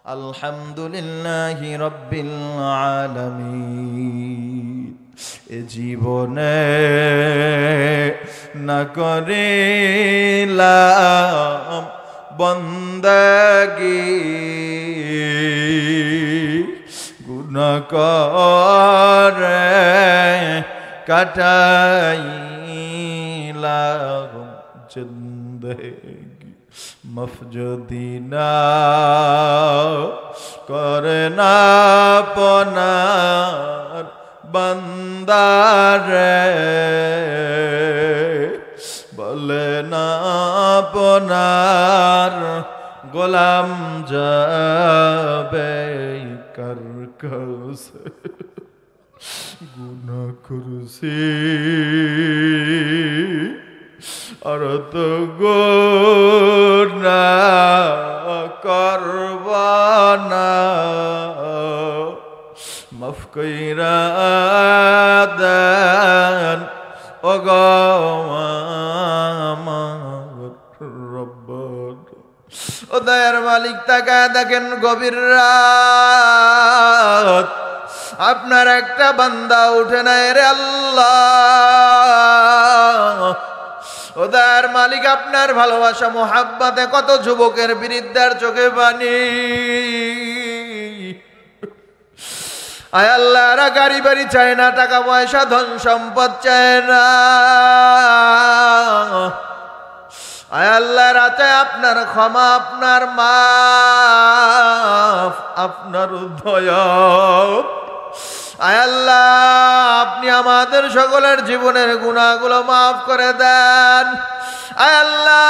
আলহামদুলিল্লাহি রাব্বিল আলামিন। এ জীবনে না করিলাম বন্দেগী, গুনাহ করে কাটাইলাম জিন্দেগি। মাফ যদি না করে না পনার বান্দারে, বলে না পনার গোলাম যাবে কার কাছে। গুনাহ করছি আর তো গুনাহ করব না, মাফ কইরা দেন ওগো আমার রব্ব। ও দয়ার মালিক, তাকায় দেখেন গভীর রাত, আপনার একটা বান্দা উঠে নাই রে আল্লাহ। ও দয়ার মালিক, আপনার ভালোবাসা মোহাব্বতে কত যুবকের বৃদ্ধার চোখে পানি। আয় আল্লাহ, এরা গাড়ি বাড়ি চায় না, টাকা পয়সা ধন সম্পদ চায় না। আয় আল্লাহ, রাতে আপনার ক্ষমা, আপনার মাফ, আপনার দয়া। আয় আল্লাহ, আপনি আমাদের সকলের জীবনের গুনাহগুলো মাফ করে দেন। আয় আল্লাহ,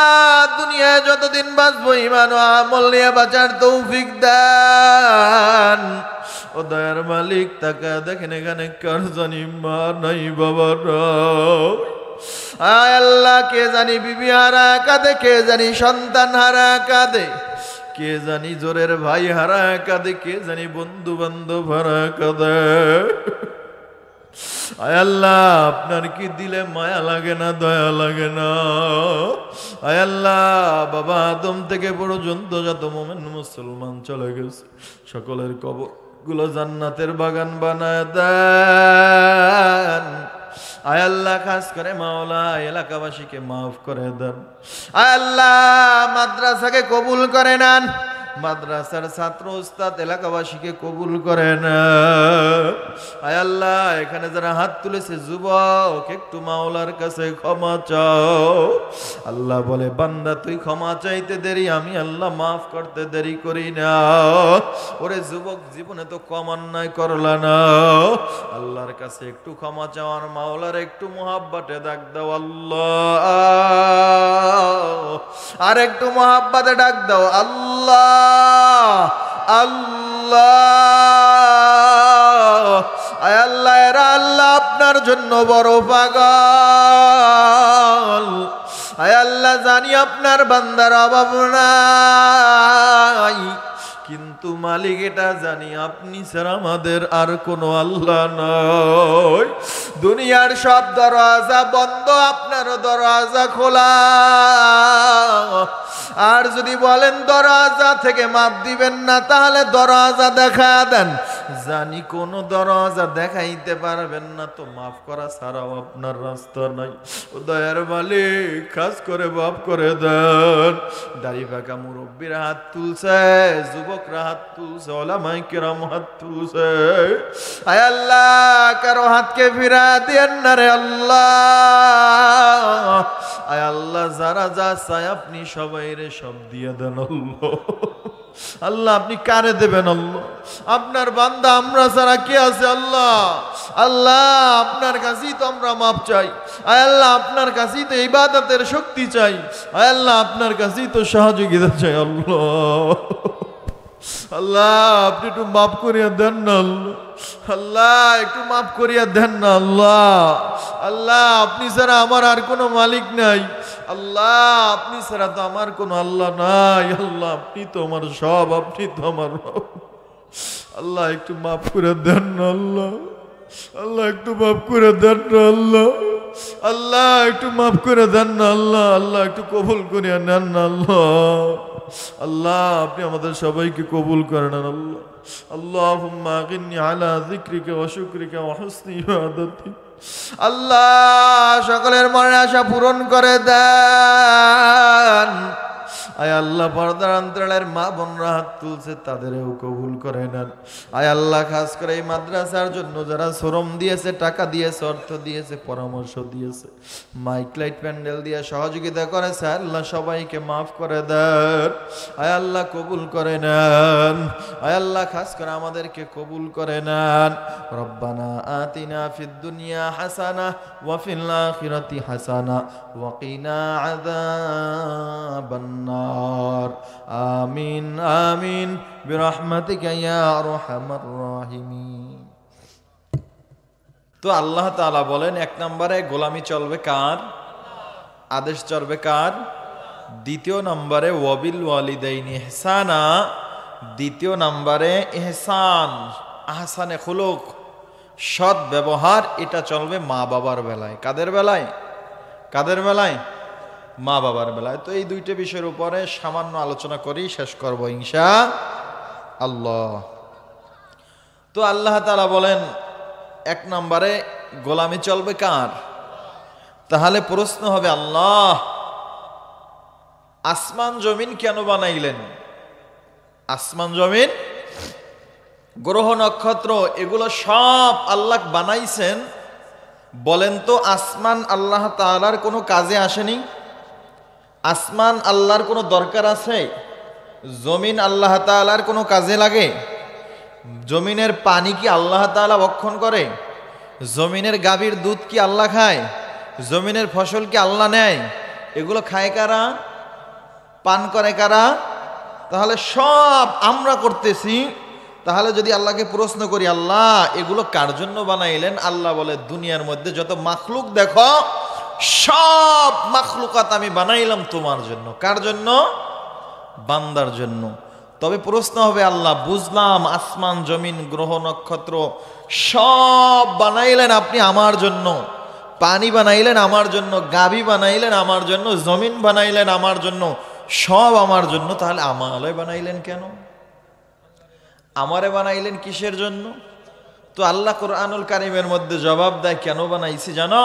দুনিয়ায় যতদিন বাঁচবো ঈমান ও আমল নিয়ে বাঁচার তৌফিক দেন। ও দয়ার মালিক, তাকে দেখেন এখানে কার জানি মা নাই, বাবা নাই। আয় আল্লাহ, কে জানি বিবি হারা কাঁদে, কে জানি সন্তান হারা কাঁদে, কে জানি জোরের ভাই হারা কাঁদে, কে জানি বন্ধু বান্ধব হারা কাঁদে। আয় আল্লাহ, আপনার কি দিলে মায়া লাগে না, দয়া লাগে না? আয় আল্লাহ, বাবা আদম থেকে পর্যন্ত যত মুমিন মুসলমান চলে গেছে, সকলের কবর গুলো জান্নাতের বাগান বানায় দেন। আয় আল্লাহ, খাস করে মাওলা এলাকাবাসীকে মাফ করে দেন। আয় আল্লাহ, মাদ্রাসাকে কবুল করে নেন, মাদ্রাসার ছাত্র উস্তাদ এলাকাবাসীকে কবুল করে নেন। আয় আল্লাহ, এখানে যারা হাত তুলেছে যুবক, একটু মাওলার কাছে ক্ষমা চাও। আল্লাহ বলে, বান্দা তুই ক্ষমা চাইতে দেরি, আমি আল্লাহ মাফ করতে দেরি করি না। ওরে যুবক, জীবনে তো কম অন্যায় করলা না, আল্লাহর কাছে একটু ক্ষমা চাও, আর মাওলার একটু মোহাব্বতে ডাক দাও আল্লাহ, আর একটু মোহাব্বতে ডাক দাও আল্লাহ আল্লাহ। আয় আল্লাহ, এরা আল্লাহ আপনার জন্য বড় পাগল। আয় আল্লাহ, জানি আপনার বান্দার অভাব নাই, কিন্তু মালিক এটা জানি আপনি ছাড়া আমাদের আর কোনো আল্লাহ নয়। দুনিয়ার সব দরজা বন্ধ, আপনার দরজা খোলা। আর যদি বলেন দরজা থেকে মাপ দিবেন না, তাহলে দরজা দেখা দেন। জানি কোন দরজা দেখাইতে পারবেন না, তো মাফ করা ছাড়াও আপনার রাস্তা নাই। ও দয়ার মালিক, খাস করে মাফ করে দেন। দাড়ি পাকা মুরব্বীরা হাত তুলছে, যুবকরা হাত তুলছে, ওলামায়ে কেরাম হাত তুলছে। আয় আল্লাহ, কারো হাতকে ফিরা দিয়েন না রে আল্লাহ। আয় আল্লাহ, যারা যা চায় আপনি সবাই রে সব দিয়ে দেন আল্লাহ। আল্লাহ, আপনি কারে দেবেন আল্লাহ? আপনার বান্দা আমরা ছাড়া কে আছে আল্লাহ? আল্লাহ, আপনার কাছেই তো আমরা মাপ চাই। আয় আল্লাহ, আপনার কাছেই তো ইবাদতের শক্তি চাই। আয় আল্লাহ, আপনার কাছেই তো সহযোগিতা চাই আল্লাহ। আল্লাহ, আপনি একটু মাফ করিয়া দেন না আল্লাহ। আল্লাহ, একটু মাফ করিয়া দেন না আল্লাহ। আল্লাহ, আপনি ছাড়া আমার আর কোনো মালিক নাই। আল্লাহ, আপনি ছাড়া তো আমার কোনো আল্লাহ নাই। আল্লাহ, আপনি তো আমার সব, আপনি তো আমার রব। আল্লাহ, একটু মাফ করে দেন না আল্লাহ। আল্লাহ, একটু মাফ করে দেন না আল্লাহ। আল্লাহ, একটু মাফ করে দেন না আল্লাহ। আল্লাহ, একটু কবুল করিয়া নেন না আল্লাহ। আল্লাহ আপনি আমাদের সবাইকে কবুল করেন আল্লাহ। আল্লাহুম্মা আগিন্নি আলা যিকরিকা ওয়া শুকরিকা ওয়া হুসনি ইবাদাতিক। আল্লাহ সকলের মনের আশা পূরণ করে দেন। আয় আল্লাহ পর্দার অন্তরালের মা বোনরা হাত তুলছে, তাদেরও কবুল করে নেন। আয় আল্লাহ খাস করে এই মাদ্রাসার জন্য যারা শ্রম দিয়েছে, টাকা দিয়েছে, অর্থ দিয়েছে, পরামর্শ দিয়েছে, মাইক লাইট প্যান্ডেল দিয়ে সহযোগিতা করেছে, আল্লাহ সবাইকে মাফ করে দেন। আয় আল্লাহ কবুল করে নেন। আয় আল্লাহ খাস করে আমাদেরকে কবুল করে নেন। রব্বানা আতিনা ফিদ দুনিয়া হাসানা ওয়া ফিল আখিরাতি হাসানা ওয়া কিনা আযাবান নার। আমিন আমিন বিরহমাতিকা ইয়া আরহামার রাহিমিন। তো আল্লাহ তাআলা বলেন, এক নম্বরে গোলামি চলবে কার? আদেশ চলবে কার? দ্বিতীয় নম্বরে ওয়াবিল ওয়ালিদাইনি ইহসানা। দ্বিতীয় নম্বরে ইহসান, আহসানে খুলুক, সৎ ব্যবহার, এটা চলবে মা বাবার বেলায়। কাদের বেলায়? কাদের বেলায়? মা বাবার বেলায়। তো এই দুইটা বিষয়ের উপরে সামান্য আলোচনা করি, শেষ করব ইনশাআল্লাহ। তো আল্লাহ তাআলা বলেন এক নম্বরে গোলামি চলবে কার? তাহলে প্রশ্ন হবে, আল্লাহ আসমান জমিন কেন বানাইলেন? আসমান জমিন, গ্রহ নক্ষত্র, এগুলো সব আল্লাহ বানাইছেন। বলেন তো আসমান আল্লাহ তাআলার কোনো কাজে আসেনি? আসমান আল্লাহর কোনো দরকার আছে? জমিন আল্লাহ তাআলার কোনো কাজে লাগে? জমিনের পানি কি আল্লাহ তাআলা ভক্ষণ করে? জমিনের গাভীর দুধ কি আল্লাহ খায়? জমিনের ফসল কি আল্লাহ নেয়? এগুলো খায় কারা? পান করে কারা? তাহলে সব আমরা করতেছি। তাহলে যদি আল্লাহকে প্রশ্ন করি, আল্লাহ এগুলো কার জন্য বানাইলেন? আল্লাহ বলে, দুনিয়ার মধ্যে যত মাখলুক দেখো, সব মাখলুকাত আমি বানাইলাম তোমার জন্য। কার জন্য? বান্দার জন্য। তবে প্রশ্ন হবে, আল্লাহ বুঝলাম আসমান জমিন গ্রহ নক্ষত্র সব বানাইলেন আপনি আমার জন্য, পানি বানাইলেন আমার জন্য, গাভী বানাইলেন আমার জন্য, জমিন বানাইলেন আমার জন্য, সব আমার জন্য, তাহলে আমারে বানাইলেন কেন? আমারে বানাইলেন কিসের জন্য? তো আল্লাহ কোরআনুল কারীমের মধ্যে জবাব দেয়, কেন বানাইছি জানো?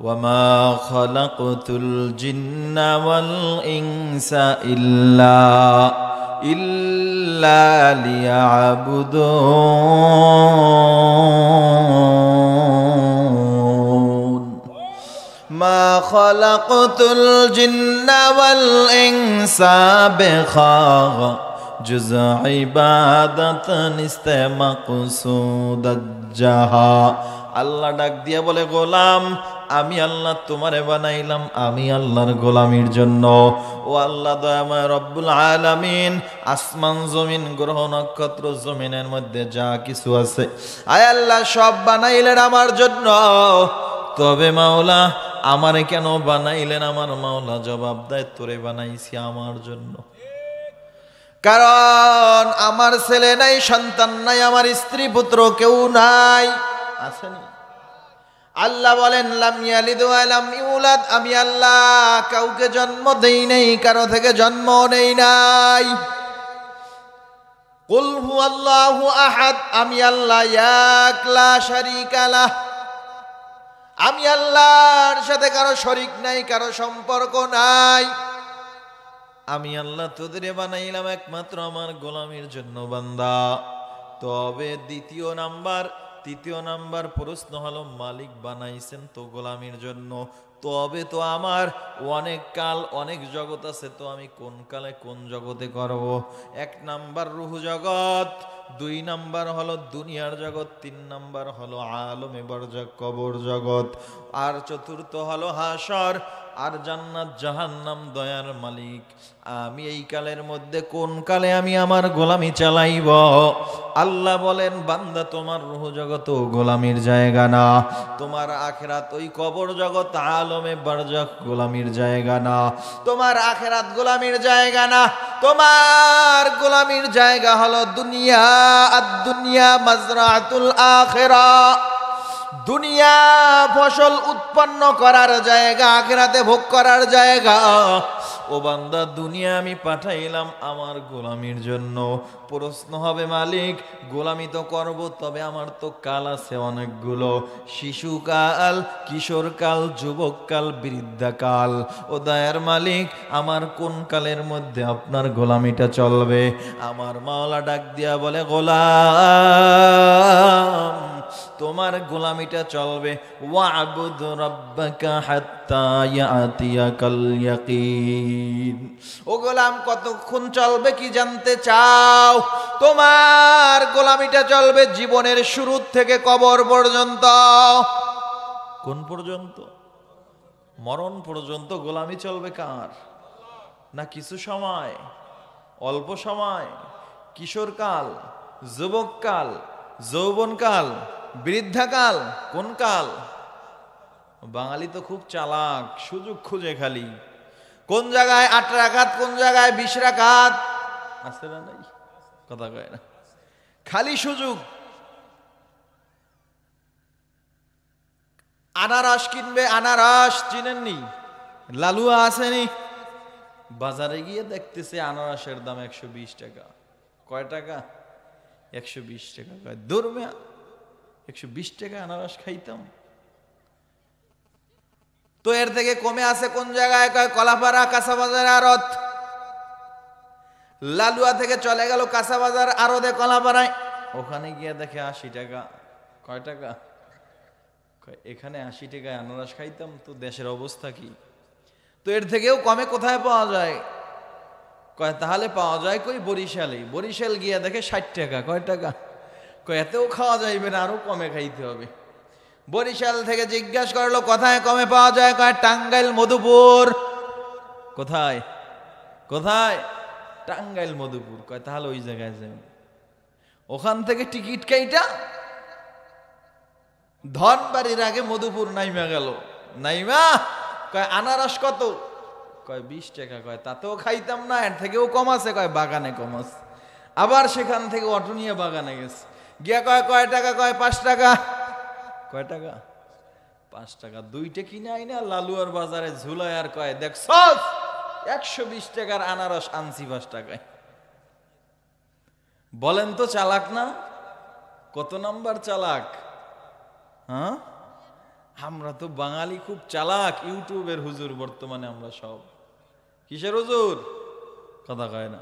ওয়ামা খালাকতুল জিন্না ওয়াল ইনসা ইল্লা লিয়াবুদুন। মা খালাকতুল জিন্না ওয়াল ইনসা বিখাগ জুজ ইবাদাতান ইস্তামাকসুদাত জাহা। আল্লাহ ডাক দিয়া বলে, গোলাম আমি আল্লাহ তোমারে বানাইলাম আমি আল্লাহর গোলামির জন্য। ও আল্লাহ দয়াময় রব্বুল আলামিন, আসমান জমিন গ্রহ নক্ষত্র জমিনের মধ্যে যা কিছু আছে আয় আল্লাহ সব বানাইলেন আমার জন্য। তবে মাওলা আমারে কেন বানাইলেন? আমার মাওলা জবাব দেয়, তোরে বানাইছি আমার জন্য। কারণ আমার ছেলে নাই, সন্তান নাই, আমার স্ত্রী পুত্র কেউ নাই, আসেনি? আল্লাহ বলেন, লাম ইয়ালিদ ওয়া লাম ইউলাদ, আমি আল্লাহ কাউকে জন্ম দেই নাই, কারো থেকে জন্ম নেই নাই। কুল হুয়াল্লাহু আহাদ, আমি আল্লাহ এক, লা শারীকা লাহ, আমি আল্লাহর সাথে কারো শরীক নাই, কারো সম্পর্ক নাই। আমি আল্লাহ তোদের বানাইলাম একমাত্র আমার গোলামির জন্য বান্দা। তবে তৃতীয় নাম্বার প্রশ্ন হলো, মালিক বানাইছেন তো গোলামির জন্য, তবে তো আমার অনেক কাল অনেক জগৎ আছে, তো আমি কোন কালে কোন জগতে করব? এক নাম্বার রূহ জগৎ, দুই নাম্বার হলো দুনিয়ার জগৎ, তিন নাম্বার হলো আলমে বারজাখ কবর জগৎ, আর চতুর্থ হলো হাসর আর জান্নাত জাহান্নাম। দয়ার মালিক, আমি এই কালের মধ্যে কোন কালে আমি আমার গোলামি চালাইব? আল্লাহ বলেন, বান্দা তোমার রূহ জগৎ ও গোলামির জায়গা না, তোমার আখিরাত ওই কবর জগৎ আলমে বারজাখ গোলামির জায়গা না, তোমার আখিরাত গোলামির জায়গা না, তোমার গোলামির জায়গা হলো দুনিয়া। আর দুনিয়া মাজরাতুল আখিরাহ, দুনিয়া ফসল উৎপন্ন করার জায়গা, আখিরাতে ভোগ করার জায়গা। ও বান্দা, দুনিয়া আমি পাঠাইলাম আমার গোলামির জন্য। প্রশ্ন হবে, মালিক গোলামি তো করব, তবে আমার তো কাল আছে অনেকগুলো, শিশুকাল, কিশোরকাল, যুবককাল, বৃদ্ধাকাল। ও দয়ার মালিক, আমার কোন কালের মধ্যে আপনার গোলামিটা চলবে? আমার মাওলা ডাক দিয়া বলে, গোলাম তোমার গোলামিটা চলবে ওয়াবুদ রাব্বাকা হাত্তা ইয়াতিয়াকাল ইয়াকিন। ও গোলাম, কতক্ষণ চলবে কি জানতে চাও? তোমার গোলামিটা চলবে জীবনের শুরু থেকে কবর পর্যন্ত। কোন পর্যন্ত? মরণ পর্যন্ত গোলামি চলবে কার? না কিছু সময়, অল্প সময়, কিশোরকাল, যুবককাল, যৌবনকাল, বৃদ্ধাকাল, কোন কাল? বাঙালি তো খুব চালাক, সুযোগ খুঁজে খালি। কোন জায়গায় 8 রাকাত, কোন জায়গায় 20 রাকাত, আছে না নাই? কথা কয় না, খালি সুযোগ। আনারস কিনবে, আনারস চিনেননি? লালুয়া আসেনি? বাজারে গিয়ে দেখতেছে আনারসের দাম 120 টাকা। কয় টাকা? 120 টাকা। কয় দূর মিয়া, 120 টাকা আনারস খাইতাম। তো এর থেকে কমে আছে কোন জায়গায়? কয় কলাপাড়া কাঁচাবাজার আড়ত। লালুয়া থেকে চলে গেল কাঁচাবাজার আড়তে কলাপাড়ায়, ওখানে গিয়ে দেখে 80 টাকা। কয় টাকা? এখানে 80 টাকায় আনারস খাইতাম, তো দেশের অবস্থা কি? তো এর থেকেও কমে কোথায় পাওয়া যায়? কয় তাহলে পাওয়া যায় কই? বরিশালে। বরিশাল গিয়া দেখে 60 টাকা। কয় টাকা? কয় এতেও খাওয়া যাইবে না, আরো কমে খাইতে হবে। বরিশাল থেকে জিজ্ঞাসা করলো কোথায় কমে পাওয়া যায়? কয় টাঙ্গাইল, মধুপুর। কোথায়? কোথায়? টাঙ্গাইল, মধুপুর। কয় তাহলে ওই জায়গায় যাই। ওখান থেকে টিকিট কাইটা ধনবাড়ির আগে মধুপুর নাইমা গেল। নাইমা কয় আনারস কত? কয় 20 টাকা। কয় তাতেও খাইতাম না, এর থেকেও কম আছে। কয় বাগানে কম আছে। আবার সেখান থেকে অটো নিয়ে বাগানে গেছে, গিয়া কয় কয় টাকা? কয় 5 টাকা। কয় টাকা? 5 টাকা। 2টা কিনে আইনা লালুয়ার বাজারে ঝুলায় আর কয় দেখছ 120 টাকার আনারস আনছি 5 টাকায়। বলেন তো চালাক না? কত নাম্বার চালাক? হ্যাঁ, আমরা তো বাঙালি খুব চালাক। ইউটিউবের হুজুর বর্তমানে আমরা সব। কিসের হুজুর? কথা কয় না।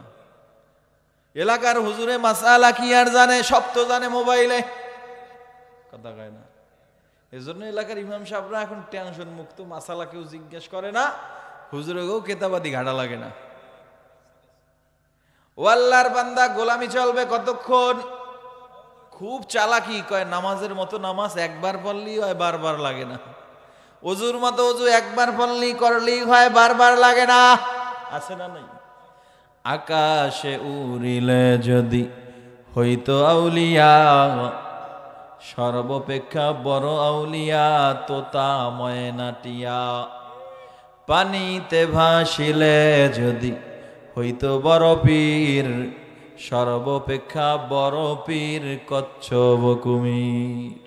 এলাকার হুজুরে মাসালা কি আর জানে? সব তো জানে মোবাইলে। কথা কয় না। এজন্য এলাকার ইমাম সাহেবরা এখন টেনশন মুক্ত, মাসালা কেউ জিজ্ঞেস করে না, হুজুরেও কেতাবাদি ঘাটা লাগে না। ও আল্লাহর বান্দা, গোলামি চলবে কতক্ষণ? খুব চালাকি। কয় নামাজের মতো নামাজ একবার পড়লেই হয়, বারবার লাগে না। ওযুর মতো ওযু একবার পড়লেই করলেই হয়, বারবার লাগে না। আছে না নাই? আকাশে উড়িলে যদি হইতো আউলিয়া, সর্বপেক্ষা বড় আউলিয়া তোতা ময়নাটিয়া। পানিতে ভাসিলে যদি হইতো বড় পীর, সর্বপেক্ষা বড় পীর কচ্ছপ কুমির।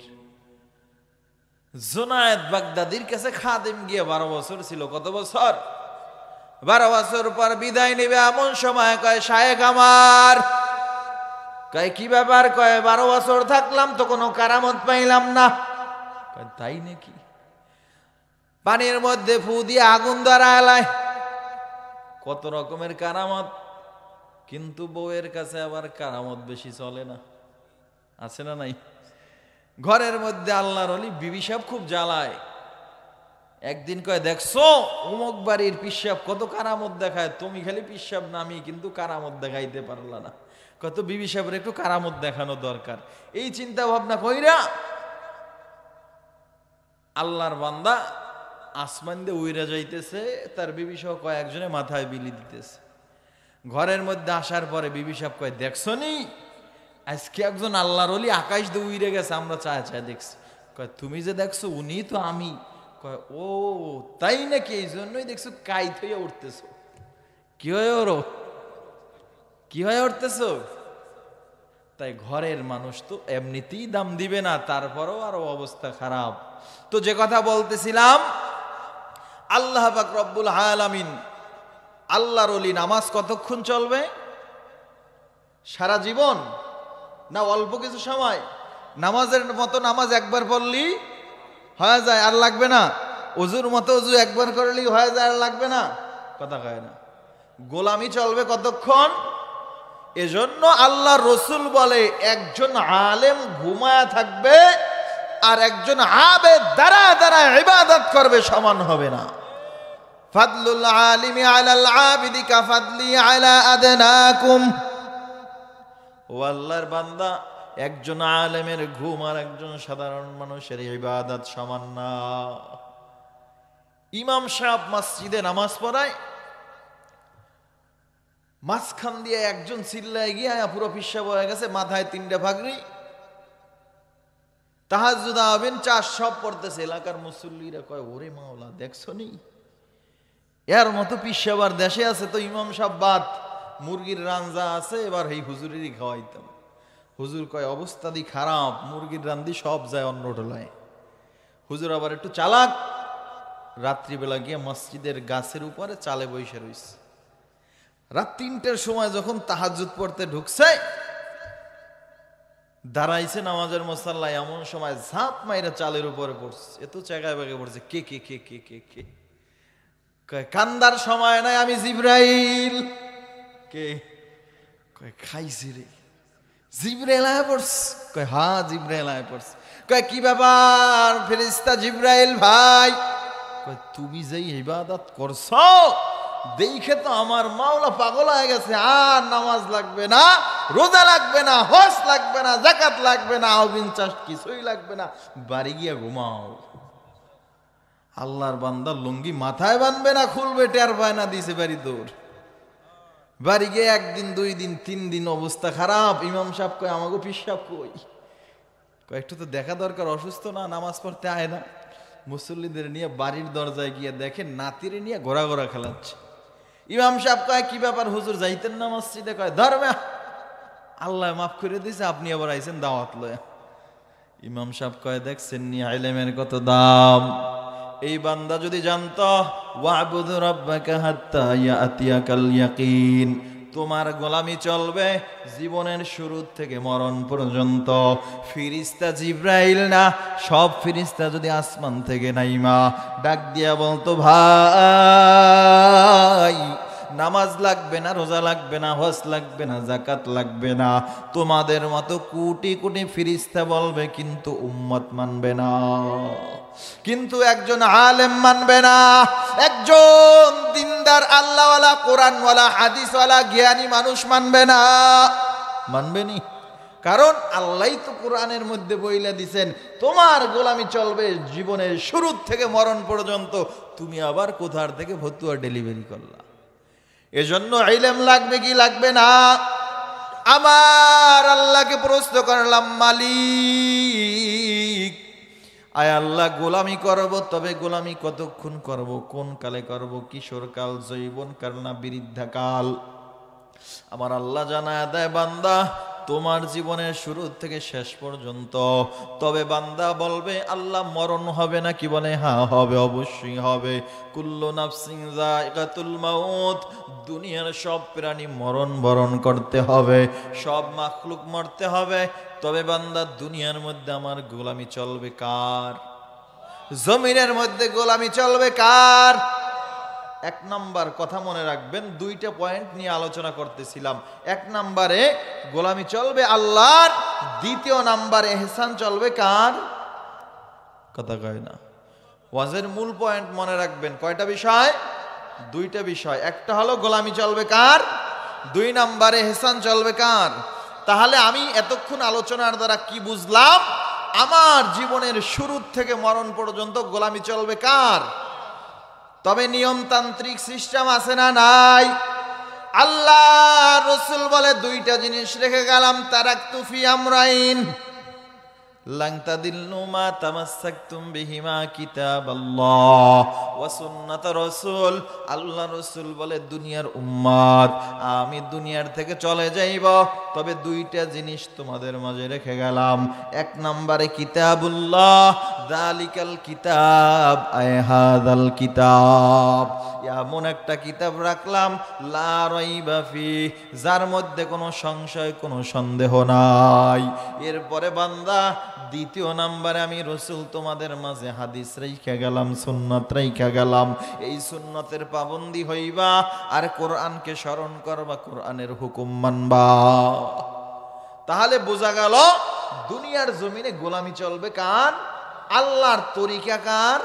জুনায়েদ বাগদাদির কাছে খাদেম গিয়ে 12 বছর ছিল। কত বছর? 12 বছর পর বিদায় নেবে এমন সময় কয় শায়েখ আমার। কয় কি ব্যাপার? কয় 12 বছর থাকলাম তো কোনো কারামত পাইলাম না। কয় তাই নাকি? পানির মধ্যে ফু দিয়ে আগুন ধরা এলায়, কত রকমের কারামত। কিন্তু বউয়ের কাছে আবার কারামত বেশি চলে না। আছে না নাই? ঘরের মধ্যে আল্লাহর ওলি বিবি সাহেব খুব জ্বালায়। একদিন কয় দেখছো অমুক বাড়ির পিসাব কত কারামত দেখায়, তুমি খালি পিসাব নামি কিন্তু কারামত দেখাইতে পারলা না। কত বিবি সাহেবের একটু কারামত দেখানো দরকার। এই চিন্তা ভাবনা কইরা আল্লাহর বান্দা আসমান দিয়ে উইরা যাইতেছে, তার বিবি সহ কয়েকজনে মাথায় বিলি দিতেছে। ঘরের মধ্যে আসার পরে বিবি সাহেব কয় দেখছো নি আজকে একজন আল্লাহর ওলি আকাশ দিয়ে উইরে গেছে, আমরা চায় চায় দেখছি। কয় তুমি যে দেখছো উনি তো আমি। কয় ও তাই নাকি? এই জন্যই দেখছো কাইত হইয়া উঠতেছো। কি হয় ওরো? কি হয় উঠতেছো? তাই ঘরের মানুষ তো এমনিতেই দাম দিবে না, তারপরেও আরো অবস্থা খারাপ। তো যে কথা বলতেছিলাম, আল্লাহ পাক রব্বুল আলামিন আল্লাহর ওলি নামাজ কতক্ষণ চলবে? সারা জীবন না অল্প কিছু সময়? নামাজের মতো নামাজ একবার পড়লি হয়ে যায়, আর লাগবে না। অজুর মতো অজু একবার করলি হয়ে যায়, আর লাগবে না। কথা কয় না। গোলামি চলবে কতক্ষণ? এজন্য আল্লাহ রসুল বলে একজন আলেম ঘুমায়া থাকবে আর একজন আবেদ দাঁড়ায় দাঁড়ায় ইবাদত করবে, সমান হবে না। ফাদলুল আলিমি আলাল আবিদি কাফাদলি আলা আদনাকুম। ও আল্লাহর বান্দা, একজন আলেমের ঘুম আর একজন সাধারণ মানুষের ইবাদত সমান না। ইমাম সাহেব মসজিদে নামাজ পড়ায়, মাঝখান দিয়ে একজন চিল্লায় গিয়া পুরো পিসাব হয়ে গেছে, মাথায় 3টা পাগড়ি, তাহাজ্জুদ আবেন চাষ সব পড়তেছে। এলাকার মুসল্লিরা কয়, ওরে মাওলা দেখছো নি, এর মতো পিসাবার দেশে আছে তো। ইমাম সাহেব বাদ, মুরগির রাঞ্জা আছে, এবার এই হুজুরেরই খাওয়াইতাম। হুজুর কয়, অবস্থা দি খারাপ, মুরগির রান্দি সব যায় অন্য টোলায়। হুজুর আবার একটু চালাক, রাত্রিবেলা গিয়ে মসজিদের গাছের উপরে চালে বসে রইছে। রাত 3টার সময় যখন তাহাজ্জুদ পড়তে ঢুকছে, দাঁড়াইছে নামাজের মুসাল্লায়, এমন সময় ঝাঁপ মাইরা চালের উপরে পড়ছে। এত জায়গায় বাগে পড়ছে, কে কে কে কে কে কে কয়, কান্দার সময় নাই, আমি জিব্রাইল। কে? কয়, খাইছি রে। জিব্রাইল আয়া পড়ছে? কয়, হ্যাঁ জিব্রাইল আয়া পড়ছে। কয়, কি ব্যাপার ফেরেশতা জিব্রাইল ভাই? কয়, তুমি যেই ইবাদত করছো দেখে তো আমার মাওলা পাগল হয়ে গেছে। আর নামাজ লাগবে না, রোজা লাগবে না, হজ লাগবে না, যাকাত লাগবে না, আউবিন চাষ কিছুই লাগবে না, বাড়ি গিয়া ঘুমাও। আল্লাহর বান্দা লুঙ্গি মাথায় বাঁধবে না, খুলবে টের পায় না, দিছে বাড়ি দৌড়। বাড়ি গিয়ে 1 দিন 2 দিন 3 দিন অবস্থা খারাপ। ইমাম সাহেব কয়, আমাকে পিসাব কই? একটু তো দেখা দরকার, অসুস্থ না, নামাজ পড়তে আয় না। মুসল্লিদের নিয়ে বাড়ির দরজায় গিয়ে দেখে নাতিরে নিয়ে ঘোরা ঘোরা খেলাচ্ছে। ইমাম সাহেব কয়, কি ব্যাপার হুজুর, যাইতেন না মসজিদে? কয়, ধর্মে আল্লাহ মাফ করে দিয়েছে, আপনি আবার আইছেন দাওয়াত লয়া। ইমাম সাহেব কয়, দেখছেন নি ইলমের কত দাম। এই বান্দা যদি জানতো, ওয়াবুদ রাব্বাকা হাত্তা ইয়াতিয়াকাল ইয়াকিন, তোমার গোলামি চলবে জীবনের শুরু থেকে মরণ পর্যন্ত। ফিরিস্তা জিব্রাইল না, সব ফিরিস্তা যদি আসমান থেকে নাইমা ডাক দিয়া বলতো, ভাই নামাজ লাগবে না, রোজা লাগবে না, হজ লাগবে না, যাকাত লাগবে না, তোমাদের মতো কোটি কোটি ফিরিস্তা বলবে, কিন্তু উম্মত মানবে না। কিন্তু একজন আলেম মানবে না, একজন দিনদার আল্লাহওয়ালা কোরআনওয়ালা হাদিসওয়ালা জ্ঞানী মানুষ মানবে না। মানবে নি? কারণ আল্লাহই তো কোরআনের মধ্যে বইলা দিছেন, তোমার গোলামি চলবে জীবনের শুরু থেকে মরণ পর্যন্ত। তুমি আবার কোথার থেকে ফতুয়া ডেলিভারি করলা? এজন্য ইলম লাগবে কি লাগবে না? আমার আল্লাহকে প্রশ্ন করলাম, মালিক আয় আল্লাহ, গোলামি করব, তবে গোলামি কতক্ষণ করব, কোন কালে করব, কিশোর কাল, যৌবন কাল না বৃদ্ধাকাল? আমার আল্লাহ জানায় দেয়, বান্দা তোমার জীবনের শুরু থেকে শেষ পর্যন্ত। তবে বান্দা বলবে, আল্লাহ মরণ হবে না কি? বলে, হ্যাঁ হবে, অবশ্যই হবে। কুল্লু নাফসিন যায়কাতুল মাউত, দুনিয়ার সব প্রাণী মরণ বরণ করতে হবে, সব মাখলুক মরতে হবে। তবে বান্দা দুনিয়ার মধ্যে আমার গোলামি চলবে কার? জমিনের মধ্যে গোলামি চলবে কার? 1 নাম্বার কথা মনে রাখবেন, 2টা পয়েন্ট নিয়ে আলোচনা করতেছিলাম। 1 নাম্বারে গোলামি চলবে আল্লাহর, 2য় নাম্বারে ইহসান চলবে কার? কথা কয় না। ওয়াজের মূল পয়েন্ট মনে রাখবেন, কয়টা বিষয়? 2টা বিষয়। একটা হলো গোলামি চলবে কার, 2 নাম্বারে ইহসান চলবে কার? তাহলে আমি এতক্ষণ আলোচনার দ্বারা কি বুঝলাম? আমার জীবনের শুরু থেকে মরণ পর্যন্ত গোলামি চলবে কার? তবে নিয়মতান্ত্রিক সিস্টেম আছে না নাই? আল্লাহ রসুল বলে 2টা জিনিস রেখে গেলাম, তারাকতু ফি আমরাইন, লাং তাদিল্লু মা তামাসসাকতুম বিহিমা কিতাবাল্লাহ ওয়া সুন্নাত রাসূল। আল্লাহ রাসূল বলে, দুনিয়ার উম্মত, আমি দুনিয়ার থেকে চলে যাইব, তবে দুইটা জিনিস তোমাদের মাঝে রেখে গেলাম। এক নম্বরে কিতাবুল্লাহ, যালিকাল কিতাব আয় হাযাল কিতাব, এমন একটা কিতাব রাখলাম লা রাইবা ফি, যার মধ্যে কোনো সংশয় কোনো সন্দেহ নাই। এরপরে বান্দা দ্বিতীয় নাম্বারে আমি রাসূল তোমাদের মাঝে হাদিস রাইখা গেলাম, সুন্নাত রাইখা গেলাম। এই সুন্নতের পাবন্দি হইবা আর কোরআনকে স্মরণ করবা, কোরআনের হুকুম মানবা। তাহলে বোঝা গেল দুনিয়ার জমিনে গোলামি চলবে কার? আল্লাহর তরিকা কার?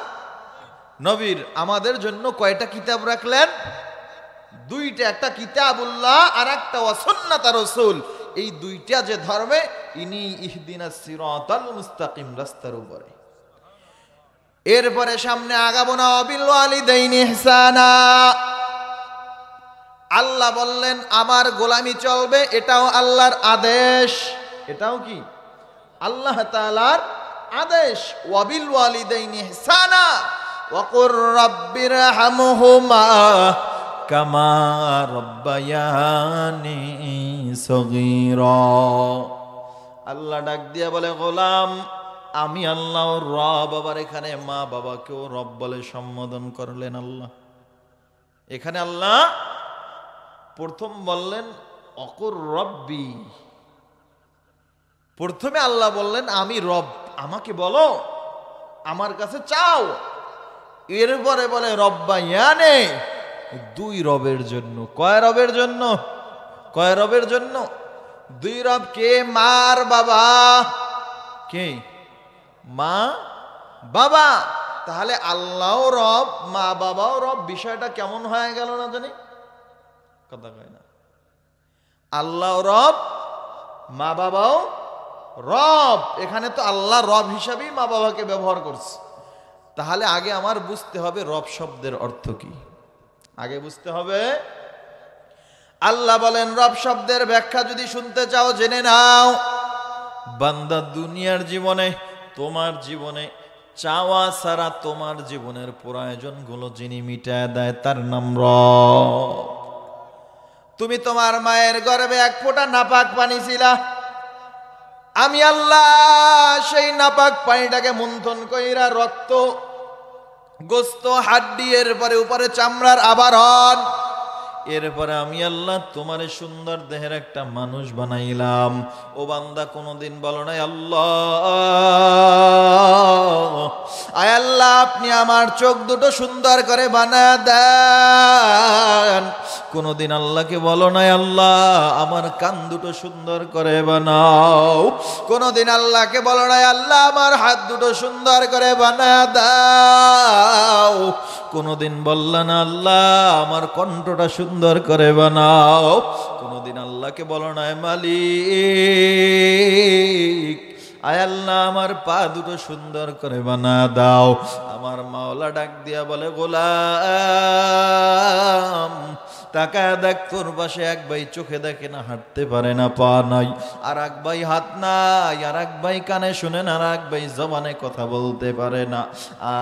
নবীর। আমাদের জন্য কয়টা কিতাব রাখলেন? দুইটা, একটা কিতাবুল্লাহ আর একটা ওয়া সুন্নাত রাসূল। এই দুইটা যে ধর্মে ইনি ইহদিনাস সিরাতাল মুস্তাকিম, রাস্তার উপরে। এরপরে সামনে আগাবো না, বিল ওয়ালিদাইনি ইহসানা। আল্লাহ বললেন আমার গোলামি চলবে, এটাও আল্লাহর আদেশ। এটাও কি আল্লাহ তাআলার আদেশ। ওয়াবিল ওয়ালিদাইনি ইহসানা ওয়া কুর রাব্বিরহামহুমা কামা রাব্বায়ানি সগীরা। আল্লাহ ডাক দিয়া বলে, গোলাম আমি আল্লাহ রব। আবার এখানে মা বাবাকেও রব বলে সম্বোধন করলেন আল্লাহ। এখানে আল্লাহ প্রথম বললেন অকুর রব্বি, প্রথমে আল্লাহ বললেন আমি রব, আমাকে বলো, আমার কাছে চাও। এরপরে বলে রব্বায়ানে, দুই রবের জন্য। কয় রবের জন্য? কয় রবের জন্য? দুই রব। কে? মার বাবা। কে? মা বাবা। তাহলে আল্লাহও রব, মা বাবাও রব। বিষয়টা কেমন হয়ে গেল না জানি? কথা কয় না। আল্লাহ রব, মা বাবাও রব। এখানে তো আল্লাহ রব হিসাবেই মা বাবাকে ব্যবহার করছে। তাহলে আগে আমার বুঝতে হবে রব শব্দের অর্থ কি। আগে বুঝতে হবে। আল্লাহ বলেন রব শব্দের ব্যাখ্যা যদি শুনতে চাও জেনে নাও। বান্দা দুনিয়ার জীবনে, তোমার জীবনে চাওয়া ছাড়া তোমার জীবনের প্রয়োজনগুলো যিনি মিটায় দেয় তার নাম রব। তুমি তোমার মায়ের গর্ভে এক ফোঁটা নাপাক পানি ছিলা, আমি আল্লাহ সেই নাপাক পানিটাকে মন্থন কইরা রক্ত, গোস্ত, হাড্ডি, এরপরে উপরে চামড়ার আবরণ, এরপরে আমি আল্লাহ তোমার সুন্দর দেহের একটা মানুষ বানাইলাম। ও বান্দা কোনদিন বলো নাই আল্লাহ, আয় আল্লাহ আপনি আমার চোখ দুটো সুন্দর করে বানায় দেন। কোনদিন আল্লাহকে বলো নাই আল্লাহ আমার কান দুটো সুন্দর করে বানাও। কোনদিন আল্লাহকে বলো নাই আল্লাহ আমার হাত দুটো সুন্দর করে বানায় দাও। কোনদিন বললা না আল্লাহ আমার কণ্ঠটা সুন্দর করে বানাও। কোনদিন আল্লাহকে বলো নাই মালিক আয় আল্লাহ আমার পা দুটো সুন্দর করে বানা দাও। আমার মাওলা ডাক দিয়া বলে গোলাম তাকায় দেখ, তোর পাশে এক ভাই চোখে দেখে না, হাঁটতে পারে না, পা নাই, আর এক ভাই হাত নাই, আর এক ভাই কানে শুনে না, আর এক ভাই জবানে কথা বলতে পারে না।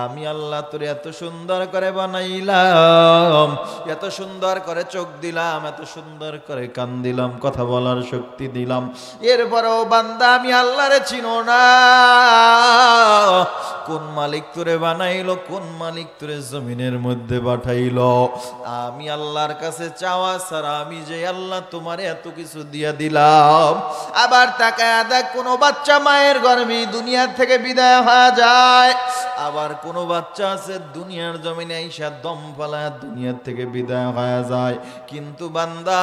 আমি আল্লাহ তোর এত সুন্দর করে বানাইলাম, এত সুন্দর করে চোখ দিলাম, এত সুন্দর করে কান দিলাম, কথা বলার শক্তি দিলাম। এরপরেও বান্দা আমি আল্লাহরে চিনো না। কোন মালিক তোরে বানাইলো, কোন মালিক তোরে জমিনের মধ্যে পাঠাইলো। আমি আল্লাহর কাছে চাওয়া ছাড়া আমি যে আল্লাহ তোমারে এত কিছু দিয়া দিলাম। আবার তাকায় দেখ, কোনো বাচ্চা মায়ের গর্ভে দুনিয়ার থেকে বিদায় হয়ে যায়, আবার কোনো বাচ্চা আছে দুনিয়ার জমিনে আইসা দম ফালায় দুনিয়ার থেকে বিদায় হয়ে যায়। কিন্তু বান্দা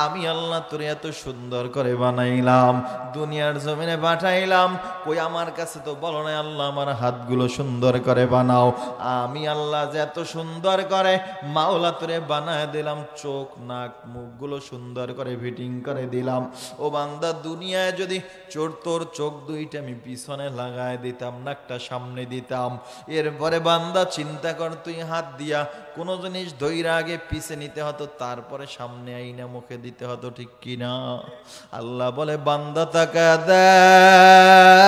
আমি আল্লাহ তোরে এত সুন্দর করে বানাইলাম, দুনিয়ার জমিনে পাঠাইলাম, কই আমার কাছে তো বলো না আল্লাহ আমার হাত গুলো সুন্দর করে বানাও। আমি আল্লাহ যে এত সুন্দর করে মাওলা তোরে বানায় দিলাম, চোখ নাক মুখগুলো সুন্দর করে ফিটিং করে দিলাম। ও বান্দা, দুনিয়ায় যদি তোর চোখ দুইটা আমি পিছনে লাগায় দিতাম, নাকটা সামনে দিতাম, এরপরে বান্দা চিন্তা কর, তুই হাত দিয়া কোনো জিনিস ধইরা আগে পিছে নিতে হতো, তারপরে সামনে আইনা মুখে দিতে হতো, ঠিক কিনা? আল্লাহ বলে বান্দা তাকা দেখ,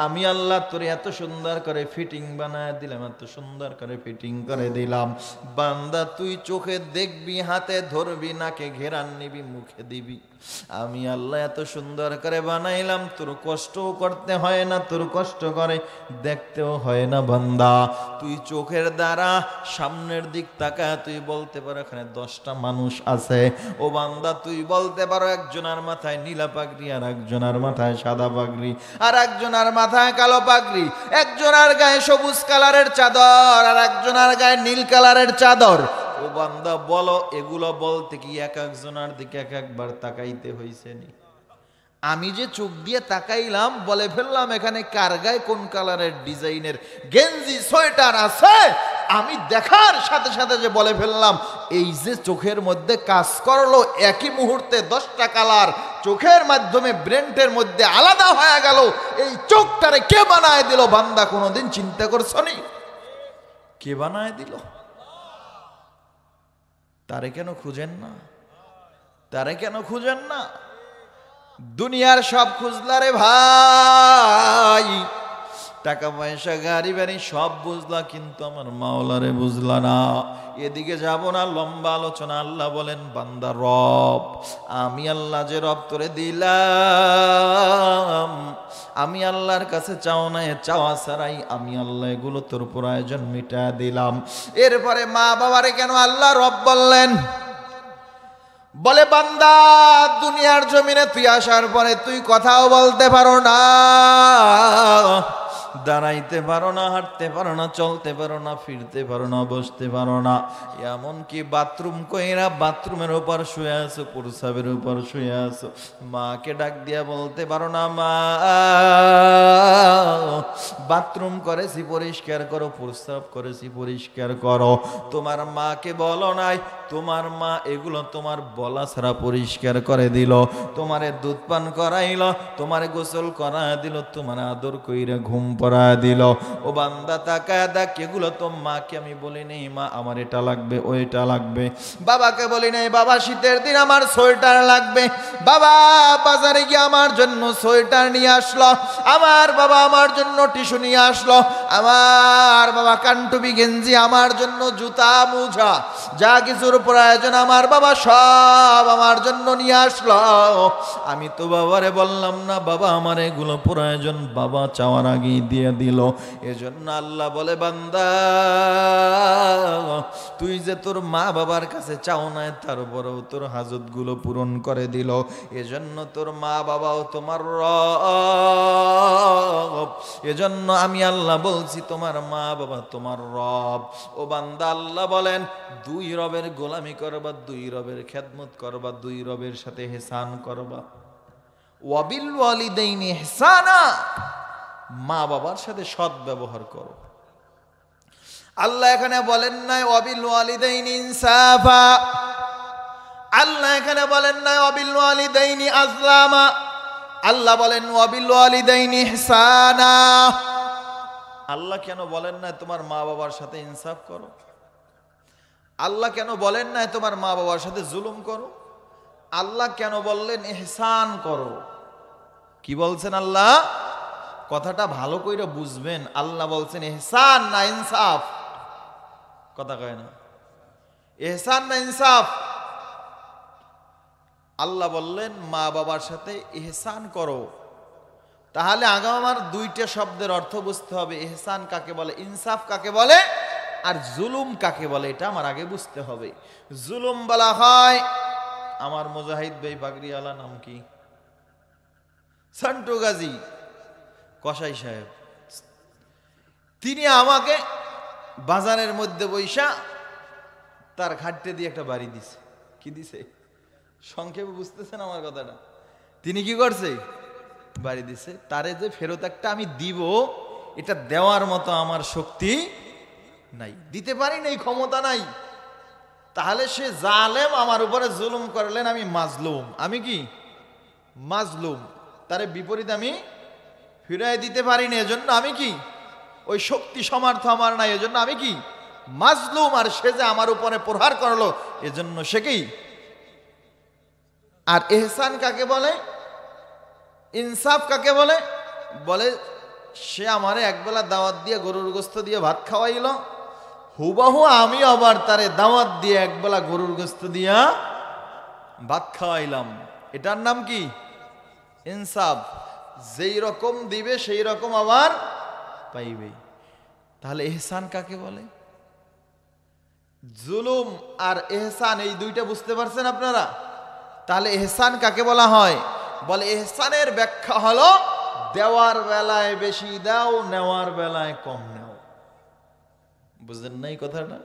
আমি আল্লাহ তোরে এত সুন্দর করে ফিটিং বানায় দিলাম, এত সুন্দর করে ফিটিং করে দিলাম। বান্দা তুই চোখে দেখবি, হাতে ধরবি, নাকে ঘেরান নিবি, মুখে দিবি। আমি আল্লাহ এত সুন্দর করে বানাইলাম, তোর কষ্টও করতে হয় না, তোর কষ্ট করে দেখতেও হয় না। বান্দা তুই চোখের দ্বারা সামনের দিক তাকা, তুই বলতে পারো এখানে 10টা মানুষ আছে। ও বান্দা তুই বলতে পারো একজনের মাথায় নীলা পাগড়ি, আর একজনের মাথায় সাদা পাগড়ি, আর একজনের মাথায় কালো পাগড়ি, একজনের গায়ে সবুজ কালারের চাদর, আর একজনের গায়ে নীল কালারের চাদর। ও বান্দা বলো, এগুলো বলতে কি এক একজনের দিকে এক একবার তাকাইতে হইছে নি? আমি যে চোখ দিয়ে তাকাইলাম, বলে ফেললাম এখানে কার গায়ে কোন কালারের ডিজাইনের গেঞ্জি সোয়েটার আছে, আমি দেখার সাথে সাথে যে বলে ফেললাম, এই যে চোখের মধ্যে কাজ করলো, একই মুহূর্তে 10টা কালার চোখের মাধ্যমে ব্রেন্টের মধ্যে আলাদা হয়ে গেল। এই চোখটারে কে বানায় দিল? বান্দা কোনোদিন চিন্তা করছো নি কে বানায় দিল? তারে কেন খুঁজেন না? তারে কেন খুঁজেন না? দুনিয়ার সব খুঁজলা রে ভাই, টাকা পয়সা গাড়ি বাড়ি সব বুঝলা, কিন্তু আমার মাওলারে বুঝলা না। এদিকে যাব না, লম্বা আলোচনা। আল্লাহ বলেন বান্দা রব, আমি আল্লাহ যে রব তোরে দিলাম, আমি আল্লাহর কাছে চাও না, চাওয়া ছাড়াই আমি আল্লাহ এগুলো তোর প্রয়োজন মিটা দিলাম। এরপরে মা বাবারে কেন আল্লাহ রব বললেন? বলে বান্দা দুনিয়ার জমিনে তুই আসার পরে তুই কথাও বলতে পারো না, দাঁড়াইতে পারো না, হাঁটতে পারো না, চলতে পারো না, ফিরতে পারো না, বসতে পারো না, এমনকি বাথরুম কইরা বাথরুমের উপর শুয়ে আছো, প্রসাবের উপর শুয়ে আছো, মাকে ডাক দিয়া বলতে পারো না, মা বাথরুম করেছি পরিষ্কার করো, প্রসাব করেছি পরিষ্কার করো। তোমার মাকে বলো নাই, তোমার মা এগুলো তোমার বলা ছাড়া পরিষ্কার করে দিল, তোমারে দুধ পান করাইল, তোমারে গোসল করা দিল, তোমার আদর কইরা ঘুম পড়া দিল। ও বান্দা তাকায় দেখ, এগুলো তো মাকে আমি বলি নেই মা আমার এটা লাগবে ওইটা লাগবে, বাবাকে বলি নাই বাবা শীতের দিন আমার সোয়েটার লাগবে, বাবা বাজারে গিয়ে আমার জন্য সোয়েটার নিয়ে আসলো, আমার বাবা আমার জন্য টিস্যু নিয়ে আসলো, আমার বাবা কানটুপি গেঞ্জি, আমার জন্য জুতা মোজা, যা কিছুর প্রয়োজন আমার বাবা সব আমার জন্য নিয়ে আসলো। আমি তো বাবারে বললাম না বাবা আমার এগুলো প্রয়োজন, বাবা চাওয়ার আগেই দিয়ে দিল। এজন্য আল্লাহ বলে বান্দা তুই যে তোর মা বাবার কাছে চাও না, তারপরেও তোর হাজত গুলো পূরণ করে দিল। এজন্য তোর মা বাবাও তোমার রব। এজন্য আমি আল্লাহ বলছি তোমার মা বাবা তোমার রব। ও বান্দা আল্লাহ বলেন দুই রবের গোলামি করবা, দুই রবের খেদমত করবা, দুই রবের সাথে ইহসান করবা। ওয়াবিল ওয়ালিদাইনি ইহসানা, মা বাবার সাথে সৎ ব্যবহার করো। আল্লাহ এখানে বলেন নাই ওয়াবিল ওয়ালিদাইনি ইনসাফা, আল্লাহ এখানে বলেন নাই ওয়াবিল ওয়ালিদাইনি আজলামা, আল্লাহ বলেন ওয়াবিল ওয়ালিদাইনি ইহসানা। আল্লাহ কেন বলেন না তোমার মা বাবার সাথে ইনসাফ করো? আল্লাহ কেন বলেন না তোমার মা বাবার সাথে জুলুম করো? আল্লাহ কেন বললেন ইহসান করো? কি বলছেন আল্লাহ? কথাটা ভালো করে বুঝবেন। আল্লাহ বলছেন ইহসান না ইনসাফ। কথা কয় না, ইহসান না ইনসাফ। আল্লাহ বললেন মা বাবার সাথে ইহসান করো। তাহলে আগে আমার দুইটা শব্দের অর্থ বুঝতে হবে, ইহসান কাকে বলে, ইনসাফ কাকে বলে, আর জুলুম কাকে বলে, এটা আমার আগে বুঝতে হবে। জুলুম বলা হয়, আমার মুজাহিদ ভাই পাগড়িওয়ালা নাম কি, সন্টু গাজী কসাই সাহেব, তিনি আমাকে বাজারের মধ্যে বৈশা তার ঘাটতে দিয়ে একটা বাড়ি দিছে। কি দিছে? সংক্ষেপে বুঝতেছেন আমার কথাটা? তিনি কি করছে? বাড়ি দিছে। তারে যে ফেরত একটা আমি দিব, এটা দেওয়ার মতো আমার শক্তি নাই, দিতে পারি নাই, ক্ষমতা নাই। তাহলে সে জালেম আমার উপরে জুলুম করলেন, আমি মাজলুম। আমি কি মাজলুম, তার বিপরীত আমি ফিরাই দিতে পারি না, এজন্য আমি কি ওই শক্তি সামর্থ্য আমার নাই, এজন্য আমি কি মাজলুম। আর সে যে আমার উপরে প্রহার করলো, এজন্য সে কি। আর ইহসান কাকে বলে, ইনসাফ কাকে বলে? বলে সে আমারে একবেলা দাওয়াত দিয়ে গরুর গোস্ত দিয়ে ভাত খাওয়াইল, হুবাহু আমি আবার তারে দাওয়াত দিয়ে একবেলা গরুর গোস্ত দিয়া ভাত খাওয়াইলাম। এটার নাম কি ইনসাফ। যেই রকম দিবে সেই রকম আবার পাইবে। তাহলে ইহসান কাকে বলে? জুলুম আর ইহসান এই দুইটা বুঝতে পারছেন আপনারা? তাহলে ইহসান কাকে বলা হয়? বলে ইহসানের ব্যাখ্যা হলো দেওয়ার বেলায় বেশি দাও, নেওয়ার বেলায় কম নাও। বুঝলেন না এই কথাটা?